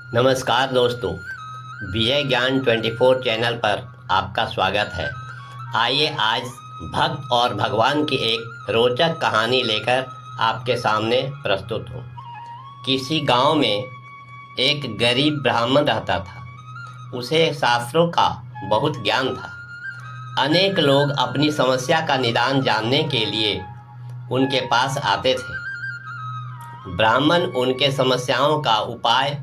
नमस्कार दोस्तों, विजय ज्ञान 24 चैनल पर आपका स्वागत है। आइए आज भक्त और भगवान की एक रोचक कहानी लेकर आपके सामने प्रस्तुत हूँ। किसी गांव में एक गरीब ब्राह्मण रहता था। उसे शास्त्रों का बहुत ज्ञान था। अनेक लोग अपनी समस्या का निदान जानने के लिए उनके पास आते थे। ब्राह्मण उनके समस्याओं का उपाय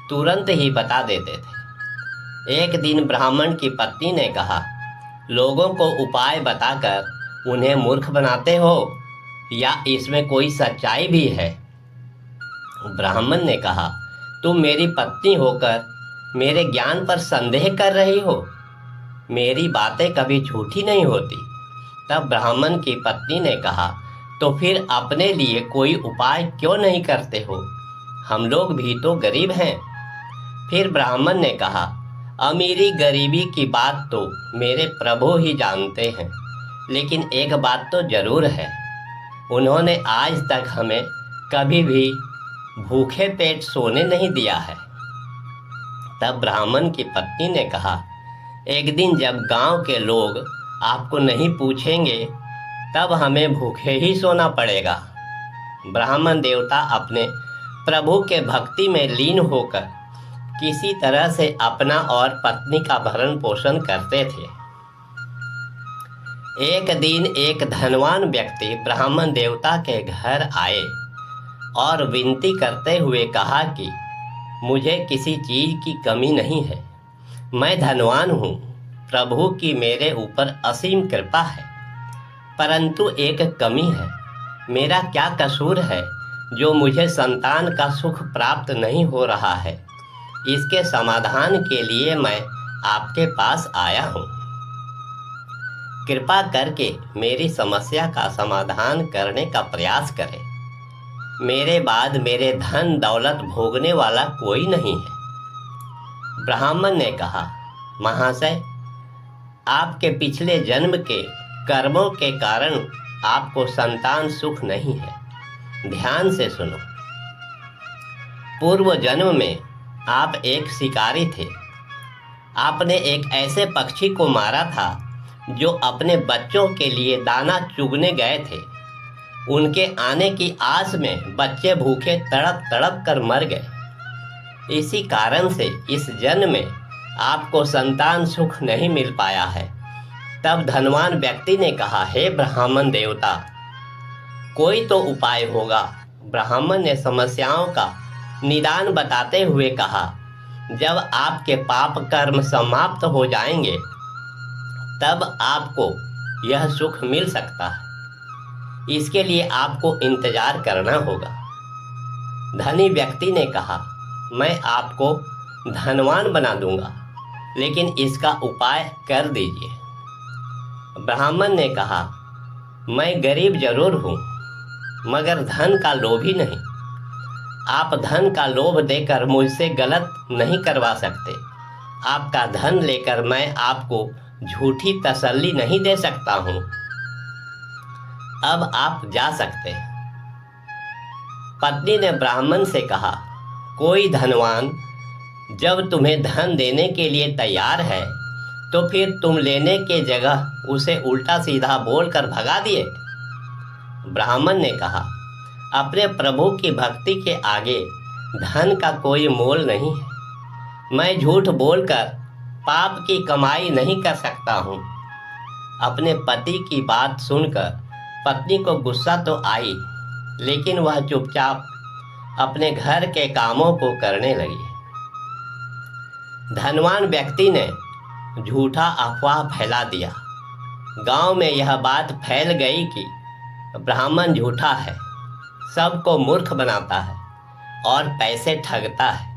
तुरंत ही बता देते थे। एक दिन ब्राह्मण की पत्नी ने कहा, लोगों को उपाय बताकर उन्हें मूर्ख बनाते हो या इसमें कोई सच्चाई भी है? ब्राह्मण ने कहा, तुम मेरी पत्नी होकर मेरे ज्ञान पर संदेह कर रही हो। मेरी बातें कभी झूठी नहीं होती। तब ब्राह्मण की पत्नी ने कहा, तो फिर अपने लिए कोई उपाय क्यों नहीं करते हो? हम लोग भी तो गरीब हैं। फिर ब्राह्मण ने कहा, अमीरी गरीबी की बात तो मेरे प्रभु ही जानते हैं, लेकिन एक बात तो जरूर है, उन्होंने आज तक हमें कभी भी भूखे पेट सोने नहीं दिया है। तब ब्राह्मण की पत्नी ने कहा, एक दिन जब गांव के लोग आपको नहीं पूछेंगे तब हमें भूखे ही सोना पड़ेगा। ब्राह्मण देवता अपने प्रभु के भक्ति में लीन होकर किसी तरह से अपना और पत्नी का भरण पोषण करते थे। एक दिन एक धनवान व्यक्ति ब्राह्मण देवता के घर आए और विनती करते हुए कहा कि मुझे किसी चीज की कमी नहीं है। मैं धनवान हूँ, प्रभु की मेरे ऊपर असीम कृपा है, परंतु एक कमी है। मेरा क्या कसूर है जो मुझे संतान का सुख प्राप्त नहीं हो रहा है? इसके समाधान के लिए मैं आपके पास आया हूँ। कृपा करके मेरी समस्या का समाधान करने का प्रयास करें। मेरे बाद मेरे धन दौलत भोगने वाला कोई नहीं है। ब्राह्मण ने कहा, महाशय, आपके पिछले जन्म के कर्मों के कारण आपको संतान सुख नहीं है। ध्यान से सुनो। पूर्व जन्म में आप एक शिकारी थे। आपने एक ऐसे पक्षी को मारा था जो अपने बच्चों के लिए दाना चुगने गए थे। उनके आने की आस में बच्चे भूखे तड़प तड़प कर मर गए। इसी कारण से इस जन्म में आपको संतान सुख नहीं मिल पाया है। तब धनवान व्यक्ति ने कहा, हे ब्राह्मण देवता, कोई तो उपाय होगा। ब्राह्मण ने समस्याओं का निदान बताते हुए कहा, जब आपके पाप कर्म समाप्त हो जाएंगे तब आपको यह सुख मिल सकता है। इसके लिए आपको इंतजार करना होगा। धनी व्यक्ति ने कहा, मैं आपको धनवान बना दूंगा, लेकिन इसका उपाय कर दीजिए। ब्राह्मण ने कहा, मैं गरीब जरूर हूँ, मगर धन का लोभी नहीं। आप धन का लोभ देकर मुझसे गलत नहीं करवा सकते। आपका धन लेकर मैं आपको झूठी तसल्ली नहीं दे सकता हूँ। अब आप जा सकते हैं। पत्नी ने ब्राह्मण से कहा, कोई धनवान जब तुम्हें धन देने के लिए तैयार है तो फिर तुम लेने के जगह उसे उल्टा सीधा बोलकर भगा दिए। ब्राह्मण ने कहा, अपने प्रभु की भक्ति के आगे धन का कोई मोल नहीं है। मैं झूठ बोलकर पाप की कमाई नहीं कर सकता हूँ। अपने पति की बात सुनकर पत्नी को गुस्सा तो आई, लेकिन वह चुपचाप अपने घर के कामों को करने लगी। धनवान व्यक्ति ने झूठा अफवाह फैला दिया। गांव में यह बात फैल गई कि ब्राह्मण झूठा है, सबको मूर्ख बनाता है और पैसे ठगता है।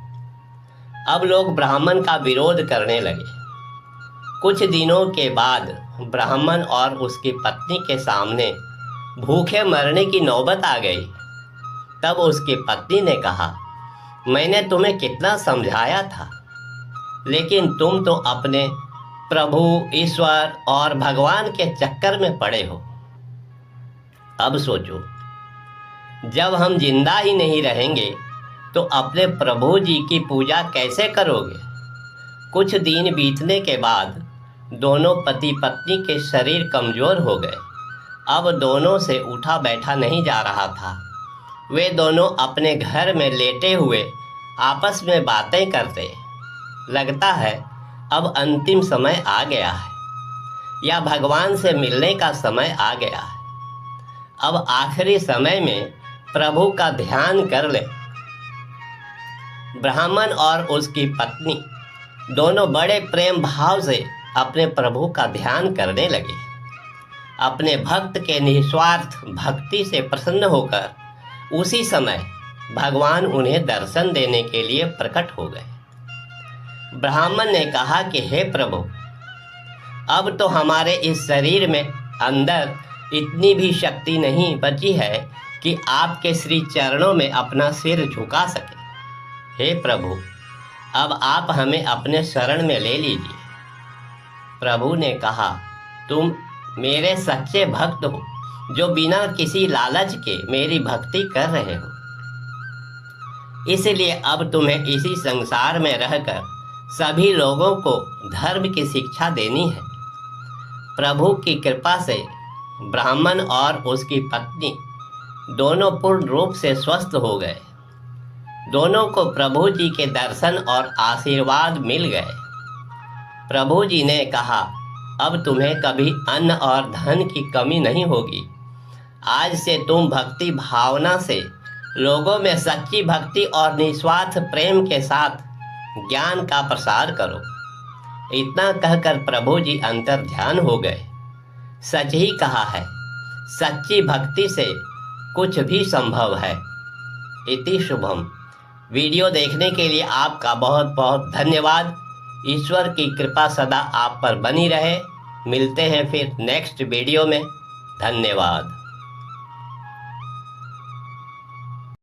अब लोग ब्राह्मण का विरोध करने लगे। कुछ दिनों के बाद ब्राह्मण और उसकी पत्नी के सामने भूखे मरने की नौबत आ गई। तब उसकी पत्नी ने कहा, मैंने तुम्हें कितना समझाया था, लेकिन तुम तो अपने प्रभु, ईश्वर और भगवान के चक्कर में पड़े हो। अब सोचो, जब हम जिंदा ही नहीं रहेंगे तो अपने प्रभु जी की पूजा कैसे करोगे? कुछ दिन बीतने के बाद दोनों पति पत्नी के शरीर कमज़ोर हो गए। अब दोनों से उठा बैठा नहीं जा रहा था। वे दोनों अपने घर में लेटे हुए आपस में बातें करते। लगता है अब अंतिम समय आ गया है, या भगवान से मिलने का समय आ गया है। अब आखिरी समय में प्रभु का ध्यान कर ले। ब्राह्मण और उसकी पत्नी दोनों बड़े प्रेम भाव से अपने प्रभु का ध्यान करने लगे। अपने भक्त के निस्वार्थ भक्ति से प्रसन्न होकर उसी समय भगवान उन्हें दर्शन देने के लिए प्रकट हो गए। ब्राह्मण ने कहा कि हे प्रभु, अब तो हमारे इस शरीर में अंदर इतनी भी शक्ति नहीं बची है कि आपके श्री चरणों में अपना सिर झुका सके। हे प्रभु, अब आप हमें अपने शरण में ले लीजिए। प्रभु ने कहा, तुम मेरे सच्चे भक्त हो जो बिना किसी लालच के मेरी भक्ति कर रहे हो, इसलिए अब तुम्हें इसी संसार में रहकर सभी लोगों को धर्म की शिक्षा देनी है। प्रभु की कृपा से ब्राह्मण और उसकी पत्नी दोनों पूर्ण रूप से स्वस्थ हो गए। दोनों को प्रभु जी के दर्शन और आशीर्वाद मिल गए। प्रभु जी ने कहा, अब तुम्हें कभी अन्न और धन की कमी नहीं होगी। आज से तुम भक्ति भावना से लोगों में सच्ची भक्ति और निस्वार्थ प्रेम के साथ ज्ञान का प्रसार करो। इतना कहकर प्रभु जी अंतर ध्यान हो गए। सच ही कहा है, सच्ची भक्ति से कुछ भी संभव है। इति शुभम। वीडियो देखने के लिए आपका बहुत बहुत धन्यवाद। ईश्वर की कृपा सदा आप पर बनी रहे। मिलते हैं फिर नेक्स्ट वीडियो में। धन्यवाद।